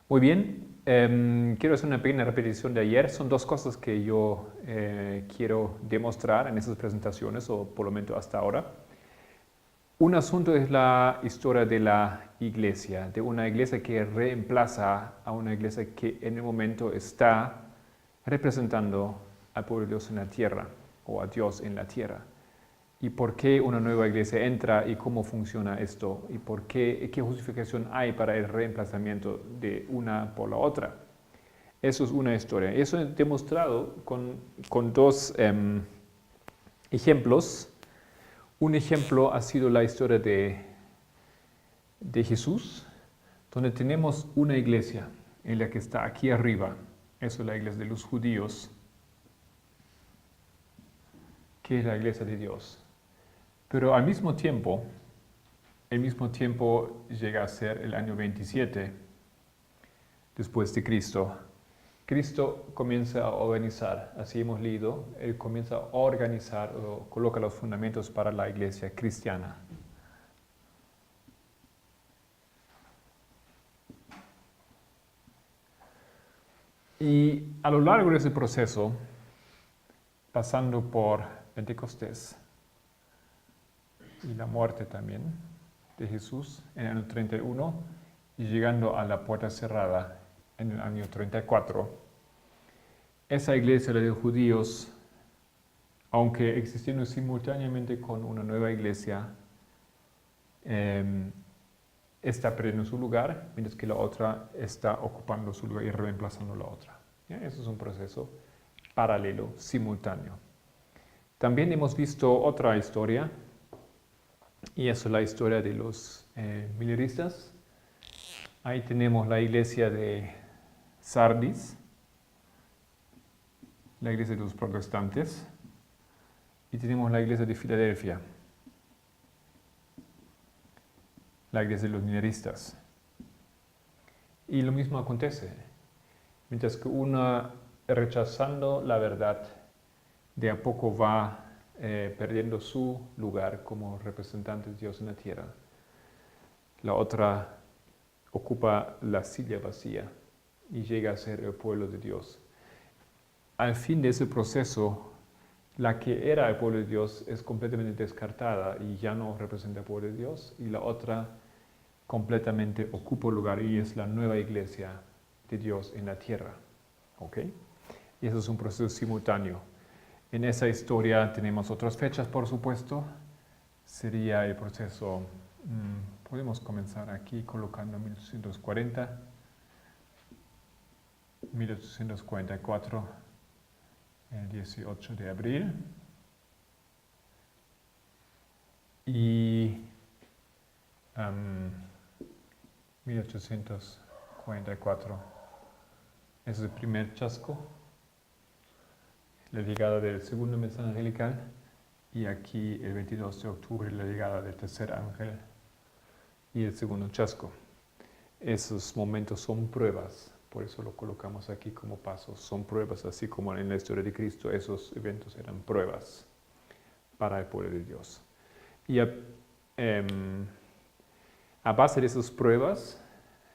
Muy bien, quiero hacer una pequeña repetición de ayer. Son dos cosas que yo quiero demostrar en esas presentaciones, o por lo menos hasta ahora. Un asunto es la historia de la iglesia, de una iglesia que reemplaza a una iglesia que en el momento está representando al pueblo de Dios en la tierra, o a Dios en la tierra. Y por qué una nueva iglesia entra y cómo funciona esto y qué justificación hay para el reemplazamiento de una por la otra. Eso es una historia. Eso he demostrado con dos ejemplos. Un ejemplo ha sido la historia de Jesús, donde tenemos una iglesia en la que está aquí arriba. Eso es la iglesia de los judíos, que es la iglesia de Dios. Pero al mismo tiempo, llega a ser el año 27 después de Cristo. Cristo comienza a organizar, así hemos leído, Él comienza a organizar o coloca los fundamentos para la iglesia cristiana. Y a lo largo de ese proceso, pasando por Pentecostés, y la muerte también de Jesús en el año 31 y llegando a la puerta cerrada en el año 34. Esa iglesia de los judíos, aunque existiendo simultáneamente con una nueva iglesia, está perdiendo su lugar, mientras que la otra está ocupando su lugar y reemplazando la otra. ¿Ya? Eso es un proceso paralelo, simultáneo. También hemos visto otra historia, y eso es la historia de los mileristas. Ahí tenemos la iglesia de Sardis, la iglesia de los protestantes, y tenemos la iglesia de Filadelfia, la iglesia de los mileristas. Y lo mismo acontece. Mientras que una, rechazando la verdad, de a poco va perdiendo su lugar como representante de Dios en la tierra, la otra ocupa la silla vacía y llega a ser el pueblo de Dios. Al fin de ese proceso, la que era el pueblo de Dios es completamente descartada y ya no representa el pueblo de Dios, y la otra completamente ocupa el lugar y es la nueva iglesia de Dios en la tierra. ¿Ok? Y eso es un proceso simultáneo. En esa historia tenemos otras fechas, por supuesto. Sería el proceso, podemos comenzar aquí colocando 1840, 1844, el 18 de abril. Y 1844, ese es el primer chasco, la llegada del segundo mensaje angelical, y aquí el 22 de octubre la llegada del tercer ángel y el segundo chasco. Esos momentos son pruebas, por eso lo colocamos aquí como pasos, son pruebas, así como en la historia de Cristo esos eventos eran pruebas para el pueblo de Dios. Y a base de esas pruebas,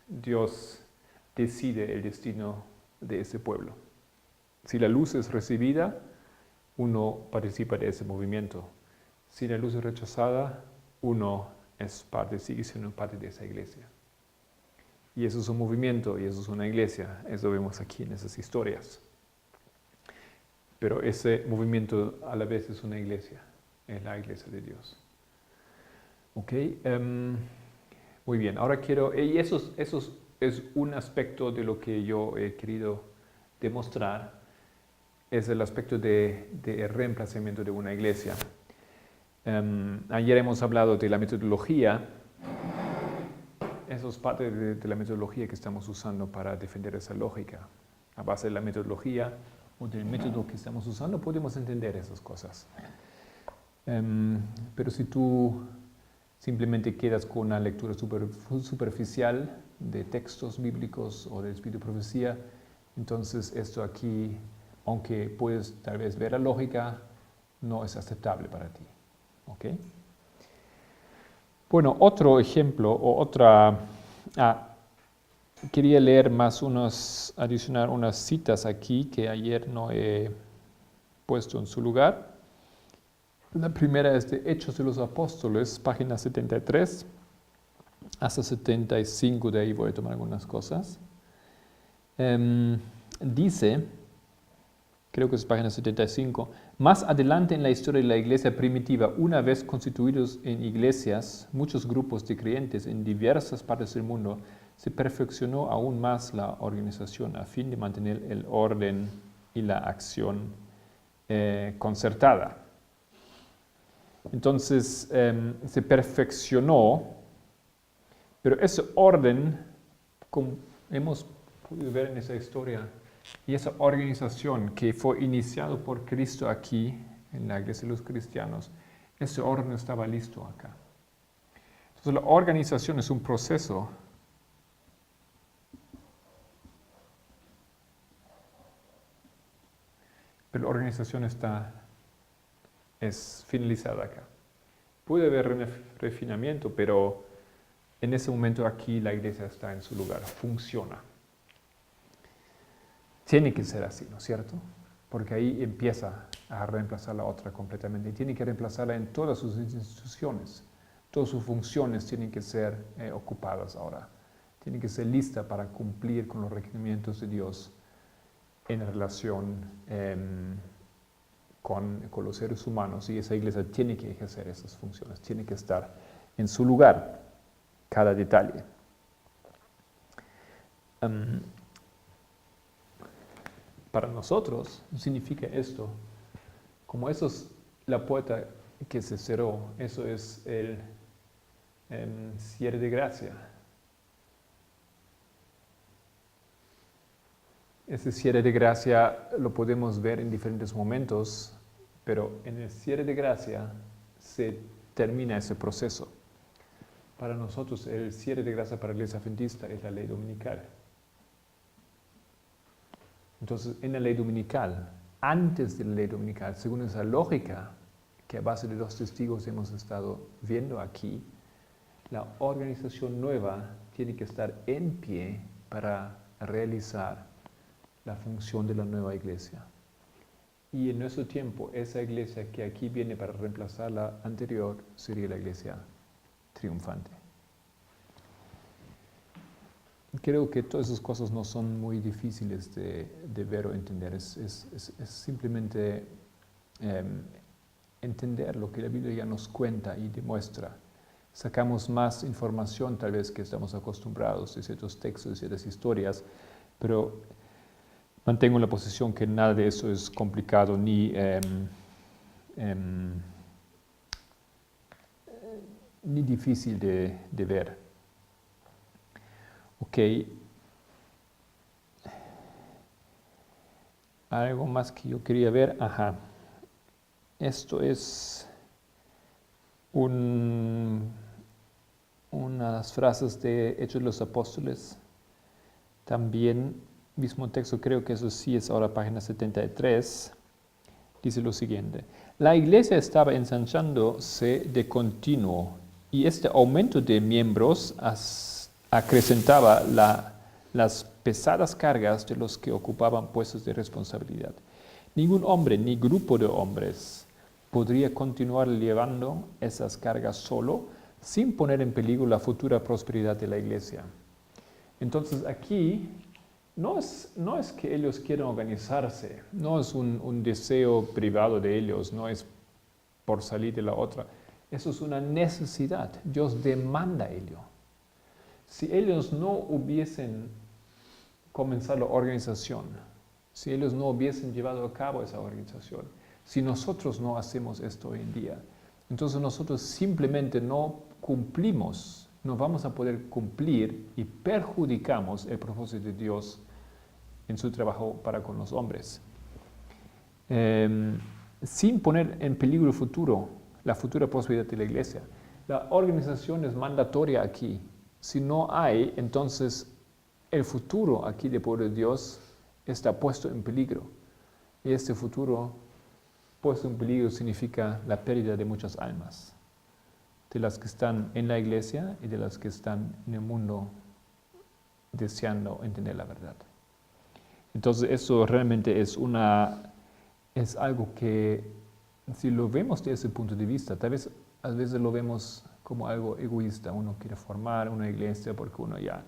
Dios decide el destino de ese pueblo. Si la luz es recibida, uno participa de ese movimiento. Si la luz es rechazada, uno sigue siendo parte de esa iglesia. Y eso es un movimiento, y eso es una iglesia. Eso vemos aquí en esas historias. Pero ese movimiento a la vez es una iglesia. Es la iglesia de Dios. ¿Ok? Muy bien. Ahora quiero... Y eso es un aspecto de lo que yo he querido demostrar. Es el aspecto de reemplazamiento de una iglesia. Ayer hemos hablado de la metodología. Eso es parte de la metodología que estamos usando para defender esa lógica. A base de la metodología o del método que estamos usando podemos entender esas cosas. Pero si tú simplemente quedas con una lectura superficial de textos bíblicos o de espíritu de profecía, entonces esto aquí, aunque puedes tal vez ver la lógica, no es aceptable para ti. ¿Ok? Bueno, otro ejemplo o otra... quería leer adicionar unas citas aquí que ayer no he puesto en su lugar. La primera es de Hechos de los Apóstoles, página 73 hasta 75, de ahí voy a tomar algunas cosas. Dice, creo que es página 75, más adelante en la historia de la iglesia primitiva, una vez constituidos en iglesias, muchos grupos de creyentes en diversas partes del mundo, se perfeccionó aún más la organización a fin de mantener el orden y la acción concertada. Entonces, se perfeccionó, pero ese orden, como hemos podido ver en esa historia, y esa organización que fue iniciado por Cristo aquí, en la iglesia de los cristianos, ese orden estaba listo acá. Entonces, la organización es un proceso. Pero la organización es finalizada acá. Puede haber refinamiento, pero en ese momento aquí la iglesia está en su lugar, funciona. Tiene que ser así, ¿no es cierto? Porque ahí empieza a reemplazar la otra completamente. Y tiene que reemplazarla en todas sus instituciones. Todas sus funciones tienen que ser ocupadas ahora. Tiene que ser lista para cumplir con los requerimientos de Dios en relación con los seres humanos, y esa iglesia tiene que ejercer esas funciones, tiene que estar en su lugar, cada detalle. Para nosotros significa esto, como eso es la puerta que se cerró, eso es el cierre de gracia. Ese cierre de gracia lo podemos ver en diferentes momentos, pero en el cierre de gracia se termina ese proceso. Para nosotros el cierre de gracia para la iglesia adventista es la ley dominical. Entonces, en la ley dominical, antes de la ley dominical, según esa lógica que a base de los testigos hemos estado viendo aquí, la organización nueva tiene que estar en pie para realizar la función de la nueva iglesia. Y en nuestro tiempo, esa iglesia que aquí viene para reemplazar la anterior sería la iglesia triunfante. Creo que todas esas cosas no son muy difíciles de ver o entender. Es simplemente entender lo que la Biblia ya nos cuenta y demuestra. Sacamos más información tal vez que estamos acostumbrados de ciertos textos, de ciertas historias, pero mantengo la posición que nada de eso es complicado ni difícil de ver. Ok. Algo más que yo quería ver. Ajá. Esto es una de las frases de Hechos de los Apóstoles. También, mismo texto, creo que eso sí es ahora página 73. Dice lo siguiente: la iglesia estaba ensanchándose de continuo y este aumento de miembros acrecentaba las pesadas cargas de los que ocupaban puestos de responsabilidad. Ningún hombre ni grupo de hombres podría continuar llevando esas cargas solo, sin poner en peligro la futura prosperidad de la iglesia. Entonces aquí no es que ellos quieran organizarse, no es un deseo privado de ellos, no es por salir de la otra. Eso es una necesidad. Dios demanda ello. Si ellos no hubiesen comenzado la organización, si ellos no hubiesen llevado a cabo esa organización, si nosotros no hacemos esto hoy en día, entonces nosotros simplemente no cumplimos, no vamos a poder cumplir y perjudicamos el propósito de Dios en su trabajo para con los hombres. Sin poner en peligro el futuro, la futura prosperidad de la iglesia. La organización es mandatoria aquí. Si no hay, entonces el futuro aquí del pueblo de Dios está puesto en peligro. Y este futuro puesto en peligro significa la pérdida de muchas almas, de las que están en la iglesia y de las que están en el mundo deseando entender la verdad. Entonces eso realmente es algo que, si lo vemos desde ese punto de vista, tal vez a veces lo vemos como algo egoísta. Uno quiere formar una iglesia porque uno ya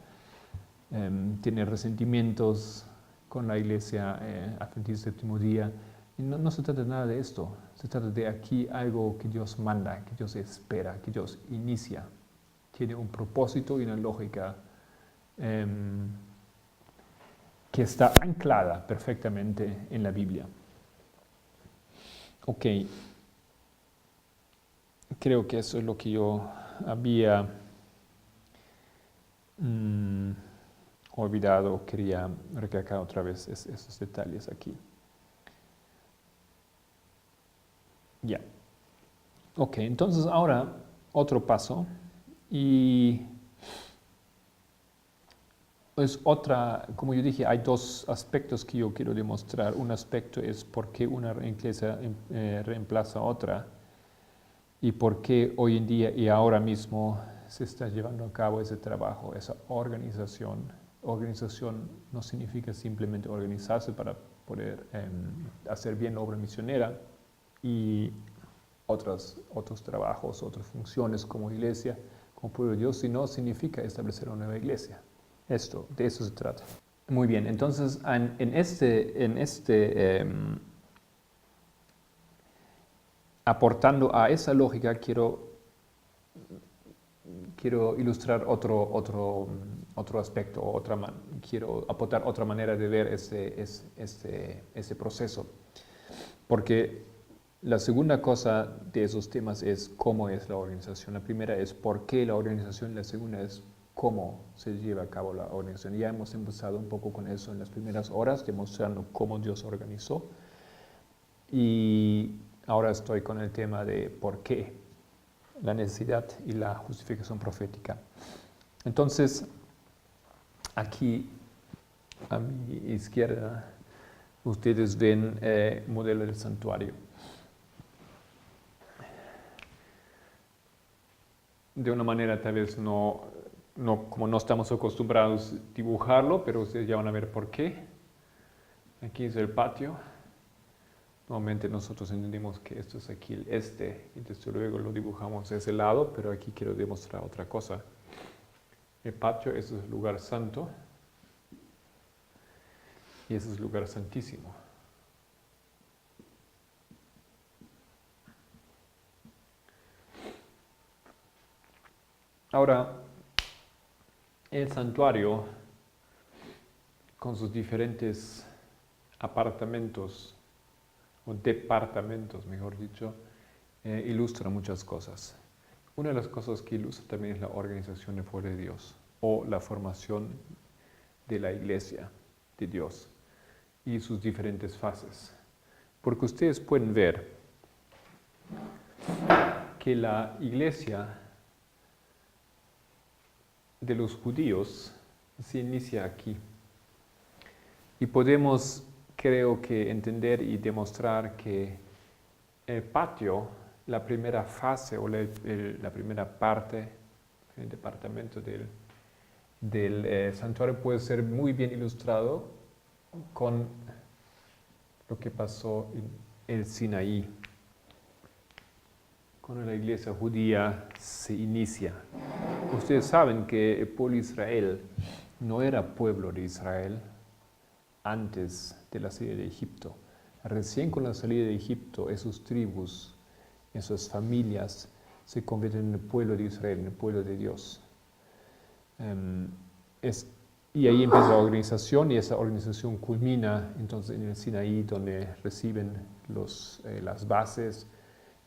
tiene resentimientos con la iglesia Adventista del Séptimo Día. Y no se trata de nada de esto. Se trata de aquí algo que Dios manda, que Dios espera, que Dios inicia. Tiene un propósito y una lógica que está anclada perfectamente en la Biblia. Ok, creo que eso es lo que yo había olvidado. Quería recalcar otra vez esos detalles aquí. Ya. Ok, entonces ahora otro paso y es como yo dije, hay dos aspectos que yo quiero demostrar. Un aspecto es por qué una iglesia reemplaza a otra y por qué hoy en día y ahora mismo se está llevando a cabo ese trabajo, esa organización. Organización no significa simplemente organizarse para poder hacer bien la obra misionera y otros trabajos, otras funciones como iglesia, como pueblo de Dios, sino significa establecer una nueva iglesia. De eso se trata. Muy bien, entonces aportando a esa lógica quiero ilustrar otro aspecto, quiero aportar otra manera de ver ese proceso. Porque la segunda cosa de esos temas es cómo es la organización. La primera es por qué la organización, la segunda es cómo se lleva a cabo la organización. Ya hemos empezado un poco con eso en las primeras horas, demostrando cómo Dios organizó. Y ahora estoy con el tema de por qué, la necesidad y la justificación profética. Entonces, aquí a mi izquierda, ustedes ven el modelo del santuario. De una manera tal vez como no estamos acostumbrados a dibujarlo, pero ustedes ya van a ver por qué. Aquí es el patio. Normalmente nosotros entendemos que esto es aquí el este, y desde luego lo dibujamos de ese lado, pero aquí quiero demostrar otra cosa. El patio, ese es el lugar santo, y ese es el lugar santísimo. Ahora, el santuario, con sus diferentes apartamentos, o departamentos, mejor dicho, ilustra muchas cosas. Una de las cosas que ilustra también es la organización del pueblo de Dios, o la formación de la iglesia de Dios, y sus diferentes fases. Porque ustedes pueden ver que la iglesia de los judíos se inicia aquí. Y podemos, creo que, entender y demostrar que el patio, la primera fase o la primera parte, el departamento del santuario puede ser muy bien ilustrado con lo que pasó en el Sinaí, cuando la iglesia judía se inicia. Ustedes saben que el pueblo de Israel no era pueblo de Israel antes de la salida de Egipto. Recién con la salida de Egipto, esas tribus, esas familias se convierten en el pueblo de Israel, en el pueblo de Dios. Y ahí empieza la organización, y esa organización culmina entonces en el Sinaí, donde reciben las bases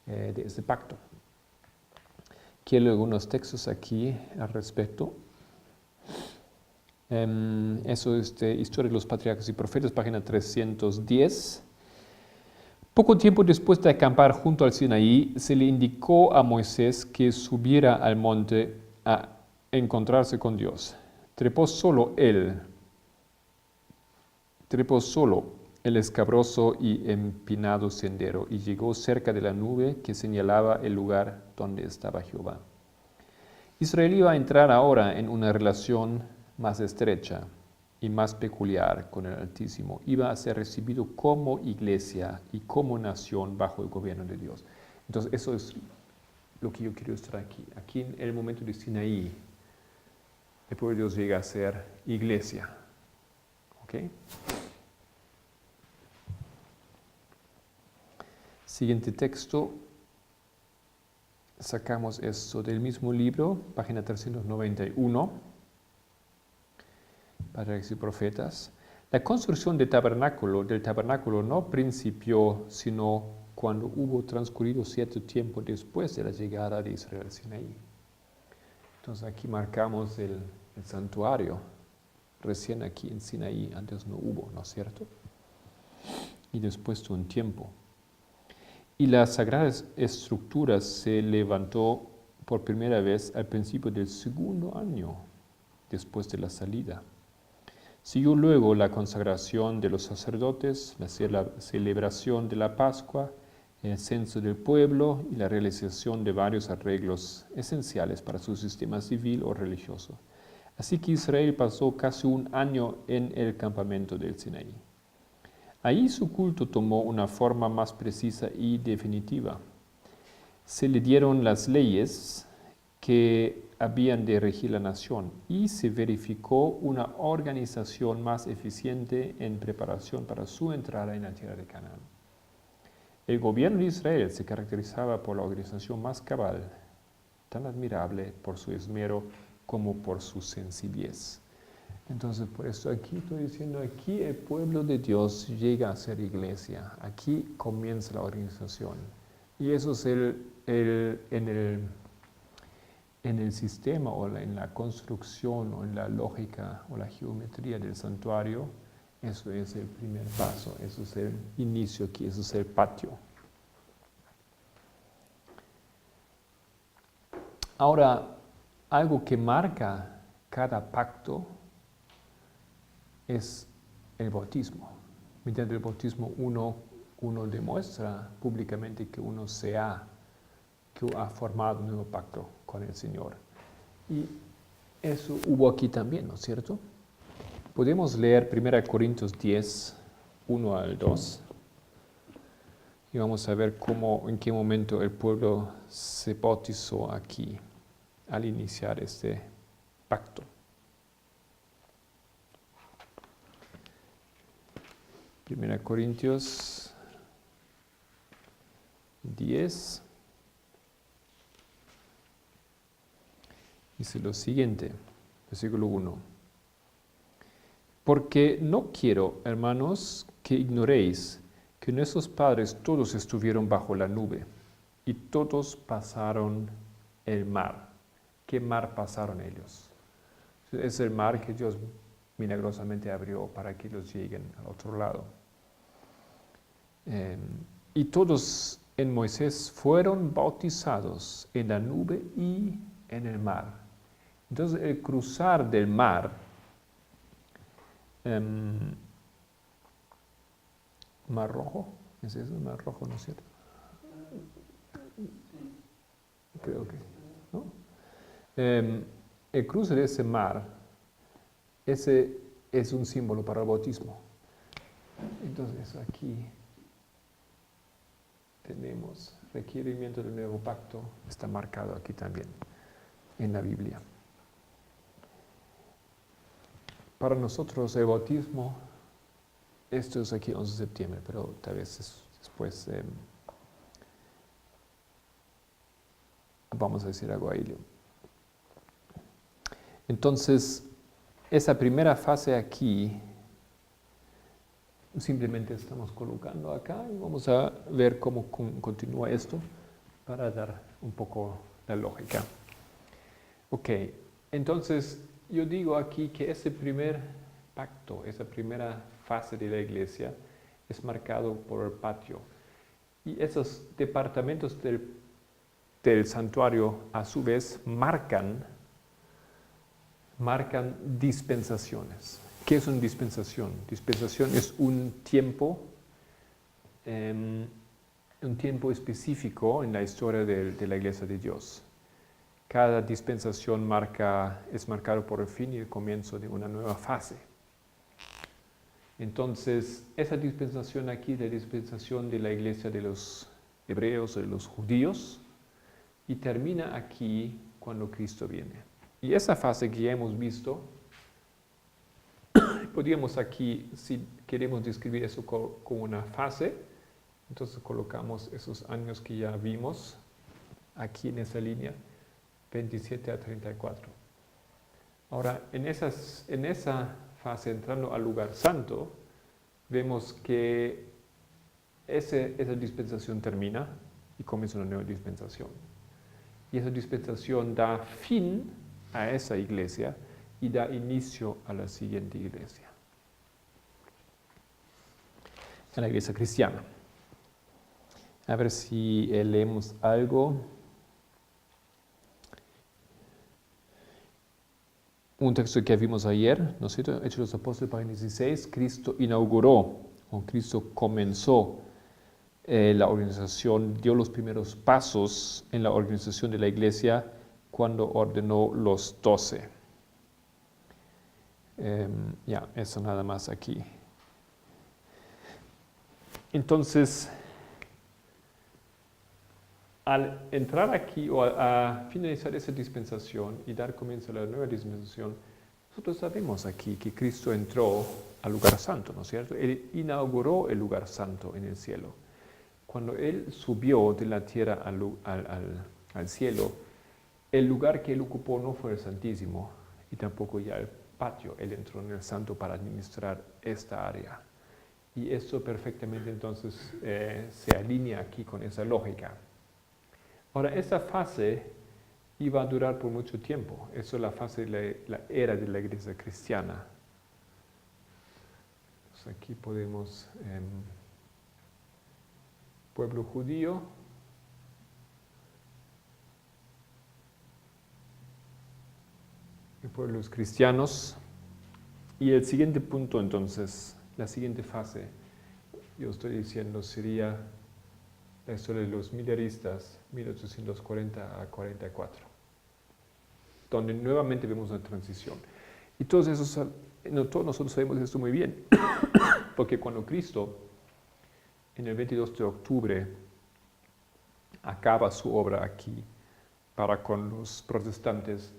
de ese pacto. Quiero algunos textos aquí al respecto. Eso es de Historia de los Patriarcas y Profetas, página 310. Poco tiempo después de acampar junto al Sinaí, se le indicó a Moisés que subiera al monte a encontrarse con Dios. Trepó solo el escabroso y empinado sendero y llegó cerca de la nube que señalaba el lugar donde estaba Jehová. Israel iba a entrar ahora en una relación más estrecha y más peculiar con el Altísimo, iba a ser recibido como iglesia y como nación bajo el gobierno de Dios. Entonces, eso es lo que yo quiero ilustrar aquí. Aquí en el momento de Sinaí, el pueblo de Dios llega a ser iglesia. ¿Ok? Siguiente texto. Sacamos esto del mismo libro, página 391, Patriarcas y Profetas. La construcción del tabernáculo no principió sino cuando hubo transcurrido cierto tiempo después de la llegada de Israel al Sinaí. Entonces aquí marcamos el santuario, recién aquí en Sinaí, antes no hubo, ¿no es cierto? Y después de un tiempo. Y las sagradas estructuras se levantó por primera vez al principio del segundo año después de la salida. Siguió luego la consagración de los sacerdotes, la celebración de la Pascua, el censo del pueblo y la realización de varios arreglos esenciales para su sistema civil o religioso. Así que Israel pasó casi un año en el campamento del Sinaí. Ahí su culto tomó una forma más precisa y definitiva. Se le dieron las leyes que habían de regir la nación y se verificó una organización más eficiente en preparación para su entrada en la tierra de Canaán. El gobierno de Israel se caracterizaba por la organización más cabal, tan admirable por su esmero como por su sencillez. Entonces, por eso aquí estoy diciendo, aquí el pueblo de Dios llega a ser iglesia, aquí comienza la organización. Y eso es en el sistema o en la construcción o en la lógica o la geometría del santuario, eso es el primer paso, eso es el inicio aquí, eso es el patio. Ahora, algo que marca cada pacto es el bautismo. Mediante el bautismo uno demuestra públicamente que que ha formado un nuevo pacto con el Señor. Y eso hubo aquí también, ¿no es cierto? Podemos leer 1 Corintios 10, 1 al 2. Y vamos a ver en qué momento el pueblo se bautizó aquí al iniciar este pacto. 1 Corintios 10 dice lo siguiente, versículo 1. Porque no quiero, hermanos, que ignoréis que nuestros padres todos estuvieron bajo la nube y todos pasaron el mar. ¿Qué mar pasaron ellos? Es el mar que Dios milagrosamente abrió para que ellos lleguen al otro lado. Y todos en Moisés fueron bautizados en la nube y en el mar. Entonces el cruzar del mar, Mar Rojo, ¿es eso? Mar Rojo, ¿no es cierto? Creo que, ¿no? El cruce de ese mar, ese es un símbolo para el bautismo. Entonces aquí tenemos requerimiento del nuevo pacto, está marcado aquí también en la Biblia. Para nosotros el bautismo, esto es aquí 11 de septiembre, pero tal vez después vamos a decir algo ahí. Entonces, esa primera fase aquí, simplemente estamos colocando acá y vamos a ver cómo continúa esto para dar un poco la lógica. Ok, entonces yo digo aquí que ese primer pacto, esa primera fase de la iglesia es marcado por el patio. Y esos departamentos del santuario a su vez marcan dispensaciones. ¿Qué es una dispensación? Dispensación es un tiempo específico en la historia de la iglesia de Dios, cada dispensación es marcado por el fin y el comienzo de una nueva fase. Entonces, esa dispensación aquí, la dispensación de la iglesia de los hebreos, de los judíos, y termina aquí cuando Cristo viene. Y esa fase que ya hemos visto, podríamos aquí, si queremos describir eso como una fase, entonces colocamos esos años que ya vimos aquí en esa línea, 27 a 34. Ahora, en esa fase, entrando al lugar santo, vemos que esa dispensación termina y comienza una nueva dispensación. Y esa dispensación da fin a esa iglesia y da inicio a la siguiente iglesia, a la iglesia cristiana. A ver si leemos algo. Un texto que vimos ayer, ¿no es cierto? Hechos de los Apóstoles, página 16, Cristo inauguró, o Cristo comenzó la organización, dio los primeros pasos en la organización de la iglesia cuando ordenó los 12. Eso nada más aquí. Entonces, al entrar aquí o a finalizar esa dispensación y dar comienzo a la nueva dispensación, nosotros sabemos aquí que Cristo entró al lugar santo, ¿no es cierto? Él inauguró el lugar santo en el cielo. Cuando Él subió de la tierra al cielo, el lugar que Él ocupó no fue el Santísimo y tampoco ya el patio. Él entró en el santo para administrar esta área. Y esto perfectamente entonces se alinea aquí con esa lógica. Ahora, esa fase iba a durar por mucho tiempo. Eso es la fase de la era de la iglesia cristiana. Entonces aquí podemos, pueblo judío, y pueblos cristianos. Y el siguiente punto entonces, la siguiente fase, yo estoy diciendo, sería la historia de los mileristas, 1840 a 44, donde nuevamente vemos una transición. Y todos nosotros sabemos esto muy bien, porque cuando Cristo, en el 22 de octubre, acaba su obra aquí para con los protestantes,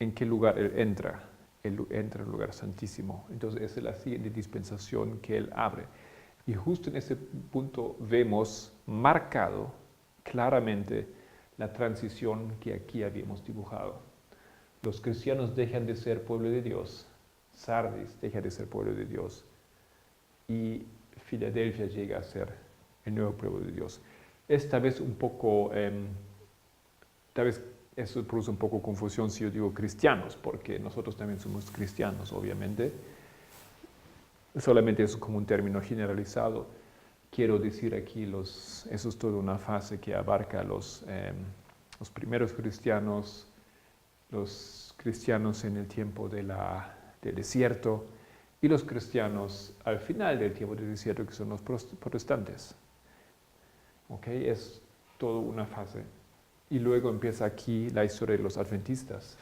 ¿en qué lugar Él entra? Él entra en el lugar santísimo. Entonces esa es la siguiente dispensación que Él abre. Y justo en ese punto vemos marcado claramente la transición que aquí habíamos dibujado. Los cristianos dejan de ser pueblo de Dios, Sardis deja de ser pueblo de Dios y Filadelfia llega a ser el nuevo pueblo de Dios. Esta vez un poco, tal vez eso produce un poco confusión si yo digo cristianos, porque nosotros también somos cristianos, obviamente. Solamente es como un término generalizado. Quiero decir aquí, eso es toda una fase que abarca los primeros cristianos, los cristianos en el tiempo del desierto y los cristianos al final del tiempo del desierto, que son los protestantes. ¿Okay? Es toda una fase. Y luego empieza aquí la historia de los adventistas.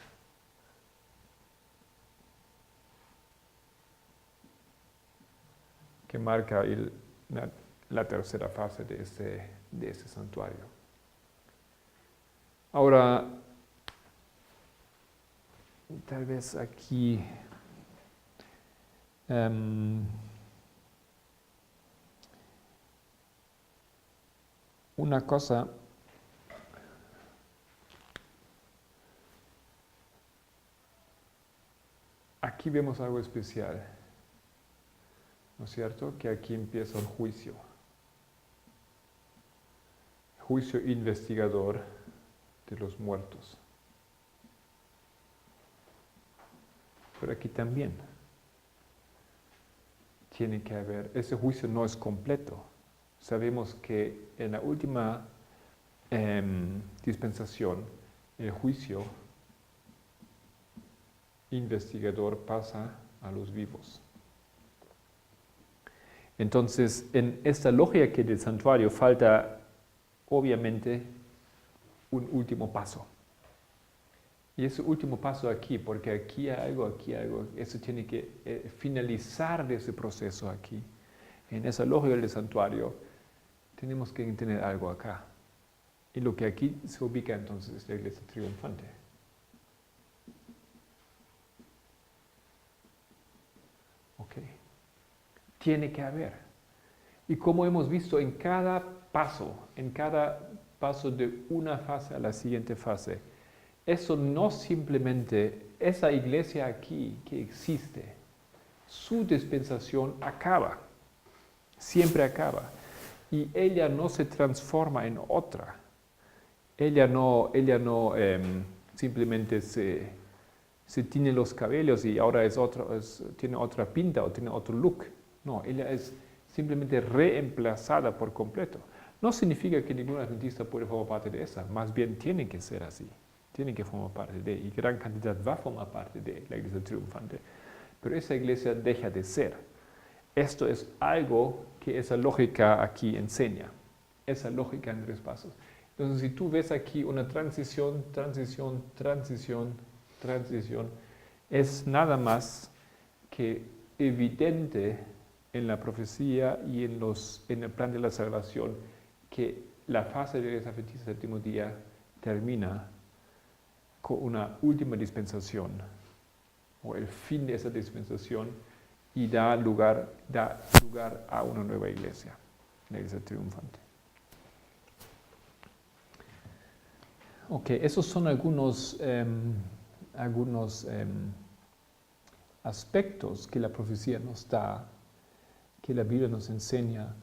Que marca la tercera fase de ese santuario. Ahora, tal vez aquí una cosa aquí vemos algo especial, ¿no es cierto? Que aquí empieza el juicio investigador de los muertos. Pero aquí también tiene que haber, ese juicio no es completo. Sabemos que en la última dispensación, el juicio investigador pasa a los vivos. Entonces, en esta lógica que del santuario falta, obviamente, un último paso. Y ese último paso aquí, porque aquí hay algo, eso tiene que finalizar de ese proceso aquí. En esa lógica del santuario, tenemos que tener algo acá. Y lo que aquí se ubica entonces es la iglesia triunfante. Ok. Tiene que haber. Y como hemos visto en cada paso de una fase a la siguiente fase, eso no simplemente, esa iglesia aquí que existe, su dispensación acaba, siempre acaba. Y ella no se transforma en otra. Ella no simplemente se tiñe los cabellos y ahora tiene otra pinta o tiene otro look. No, ella es simplemente reemplazada por completo. No significa que ningún adventista puede formar parte de esa, más bien tiene que ser así. Tienen que formar parte de, y gran cantidad va a formar parte de la iglesia triunfante. Pero esa iglesia deja de ser. Esto es algo que esa lógica aquí enseña. Esa lógica en 3 pasos. Entonces, si tú ves aquí una transición, es nada más que evidente en la profecía y en el plan de la salvación que la fase de la iglesia adventista del séptimo día termina con una última dispensación o el fin de esa dispensación y da lugar a una nueva iglesia, la iglesia triunfante. Ok, esos son algunos aspectos que la profecía nos da, que la Biblia nos enseña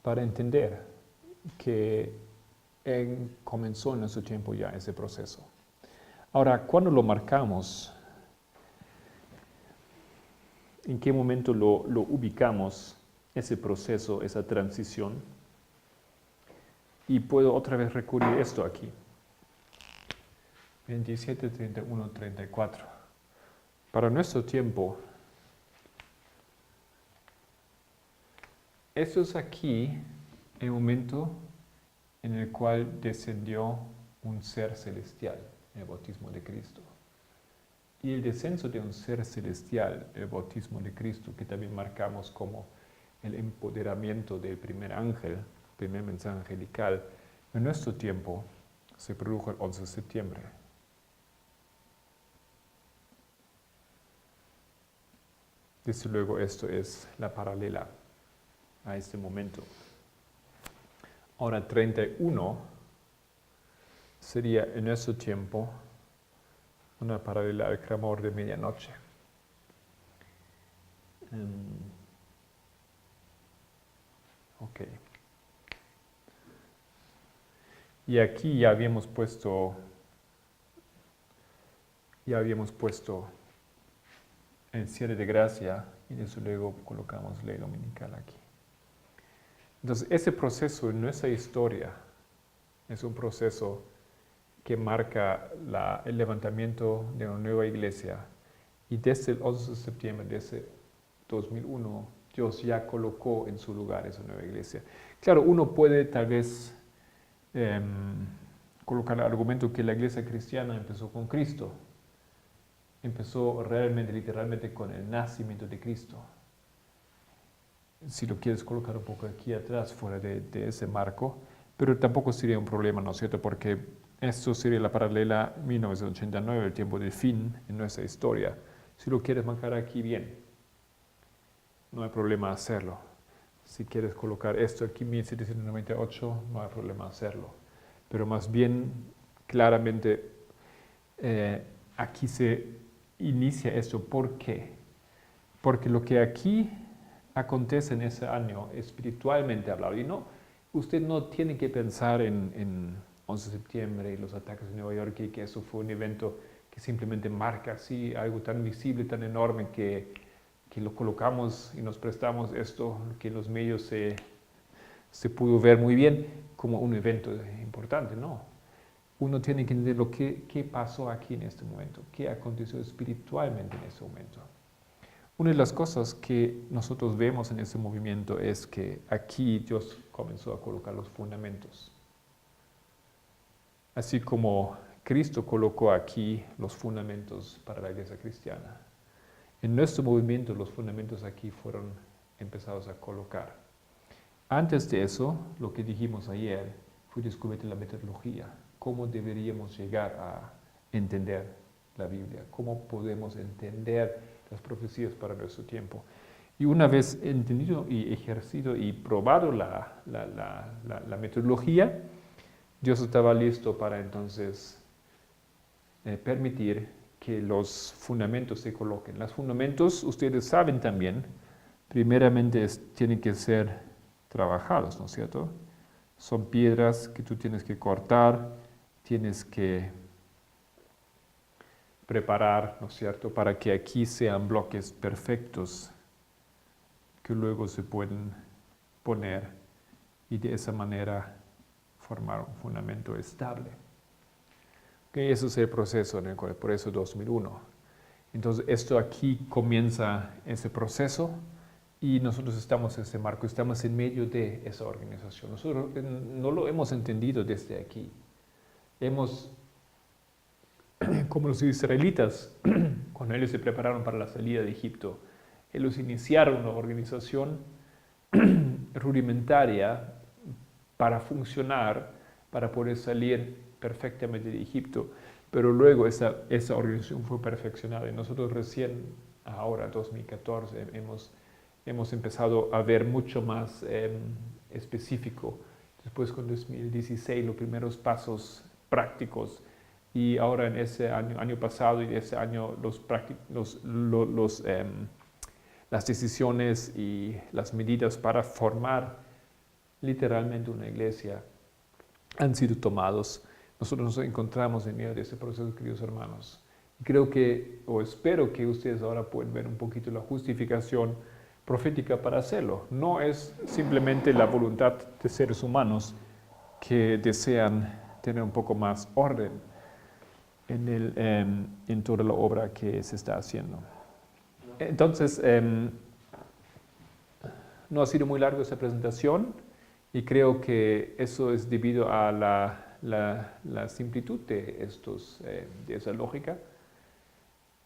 para entender que comenzó en nuestro tiempo ya ese proceso. Ahora, ¿cuándo lo marcamos? ¿En qué momento lo ubicamos, ese proceso, esa transición? Y puedo otra vez recurrir a esto aquí. 27, 31, 34. Para nuestro tiempo, esto es aquí el momento en el cual descendió un ser celestial, el bautismo de Cristo. Y el descenso de un ser celestial, el bautismo de Cristo, que también marcamos como el empoderamiento del primer ángel, primer mensaje angelical, en nuestro tiempo se produjo el 11 de septiembre. Desde luego esto es la paralela a este momento. Ahora 31 sería en nuestro tiempo una paralela al clamor de medianoche. Ok. Y aquí ya habíamos puesto el cierre de gracia y desde luego colocamos ley dominical aquí. Entonces, ese proceso en nuestra historia es un proceso que marca el levantamiento de una nueva iglesia. Y desde el 11 de septiembre, desde 2001, Dios ya colocó en su lugar esa nueva iglesia. Claro, uno puede tal vez colocar el argumento que la iglesia cristiana empezó con Cristo. Empezó realmente, literalmente, con el nacimiento de Cristo. Si lo quieres colocar un poco aquí atrás, fuera de ese marco, pero tampoco sería un problema, ¿no es cierto? Porque esto sería la paralela 1989, el tiempo del fin en nuestra historia. Si lo quieres marcar aquí, bien. No hay problema hacerlo. Si quieres colocar esto aquí, 1798, no hay problema hacerlo. Pero más bien, claramente, aquí se inicia esto. ¿Por qué? Porque lo que aquí acontece en ese año, espiritualmente hablando, y no, usted no tiene que pensar en 11 de septiembre y los ataques en Nueva York y que eso fue un evento que simplemente marca así algo tan visible, tan enorme que lo colocamos y nos prestamos esto que en los medios se pudo ver muy bien como un evento importante. No, uno tiene que entender qué pasó aquí en este momento, qué aconteció espiritualmente en este momento. Una de las cosas que nosotros vemos en ese movimiento es que aquí Dios comenzó a colocar los fundamentos. Así como Cristo colocó aquí los fundamentos para la iglesia cristiana. En nuestro movimiento los fundamentos aquí fueron empezados a colocar. Antes de eso, lo que dijimos ayer, fue descubierta la metodología, cómo deberíamos llegar a entender la Biblia, cómo podemos entender las profecías para nuestro tiempo. Y una vez entendido y ejercido y probado la metodología, Dios estaba listo para entonces permitir que los fundamentos se coloquen. Los fundamentos, ustedes saben también, primeramente tienen que ser trabajados, ¿no es cierto? Son piedras que tú tienes que cortar, tienes que preparar, ¿no es cierto?, para que aquí sean bloques perfectos que luego se pueden poner y de esa manera formar un fundamento estable. Okay, ese es el proceso en el cual, por eso 2001. Entonces, esto aquí comienza ese proceso y nosotros estamos en ese marco, estamos en medio de esa organización. Nosotros no lo hemos entendido desde aquí. Como los israelitas, cuando ellos se prepararon para la salida de Egipto, ellos iniciaron una organización rudimentaria para funcionar, para poder salir perfectamente de Egipto, pero luego esa organización fue perfeccionada y nosotros recién, ahora 2014, hemos empezado a ver mucho más específico. Después con 2016 los primeros pasos prácticos y ahora en ese año pasado y ese año las decisiones y las medidas para formar literalmente una iglesia han sido tomados. Nosotros nos encontramos en medio de ese proceso, queridos hermanos. Creo que, o espero que ustedes ahora puedan ver un poquito la justificación profética para hacerlo. No es simplemente la voluntad de seres humanos que desean tener un poco más orden en toda la obra que se está haciendo. Entonces, no ha sido muy larga esta presentación y creo que eso es debido a la simplitud de esa lógica.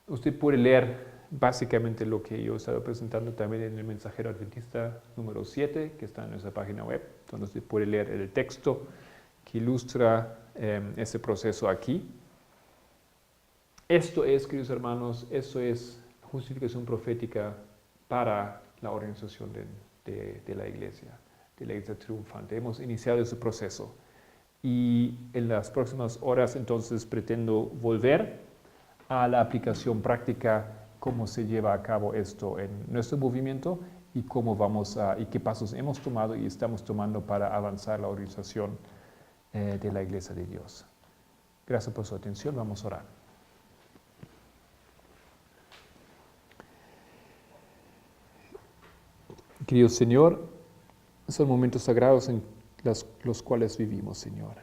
Usted puede leer básicamente lo que yo he estado presentando también en el Mensajero Adventista número 7, que está en nuestra página web, donde usted puede leer el texto que ilustra ese proceso aquí. Esto es, queridos hermanos, eso es justificación profética para la organización de la iglesia triunfante. Hemos iniciado ese proceso y en las próximas horas entonces pretendo volver a la aplicación práctica, cómo se lleva a cabo esto en nuestro movimiento y y qué pasos hemos tomado y estamos tomando para avanzar la organización de la Iglesia de Dios. Gracias por su atención. Vamos a orar. Querido Señor, son momentos sagrados en los cuales vivimos, Señor.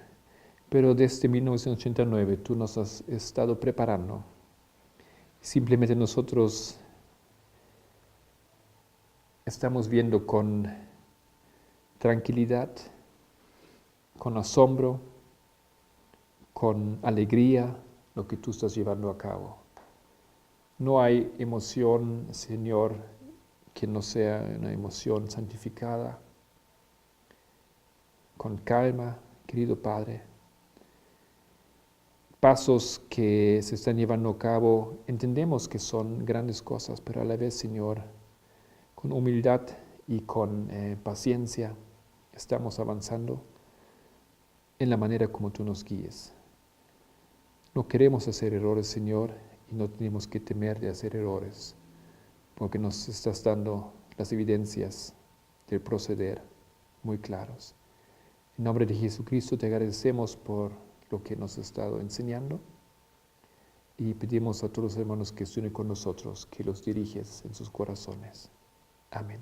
Pero desde 1989 tú nos has estado preparando. Simplemente nosotros estamos viendo con tranquilidad, con asombro, con alegría lo que tú estás llevando a cabo. No hay emoción, Señor, que no sea una emoción santificada, con calma, querido Padre. Pasos que se están llevando a cabo, entendemos que son grandes cosas, pero a la vez, Señor, con humildad y con paciencia, estamos avanzando en la manera como tú nos guíes. No queremos hacer errores, Señor, y no tenemos que temer de hacer errores, porque nos estás dando las evidencias del proceder muy claros. En nombre de Jesucristo te agradecemos por lo que nos has estado enseñando y pedimos a todos los hermanos que estén con nosotros, que los diriges en sus corazones. Amén.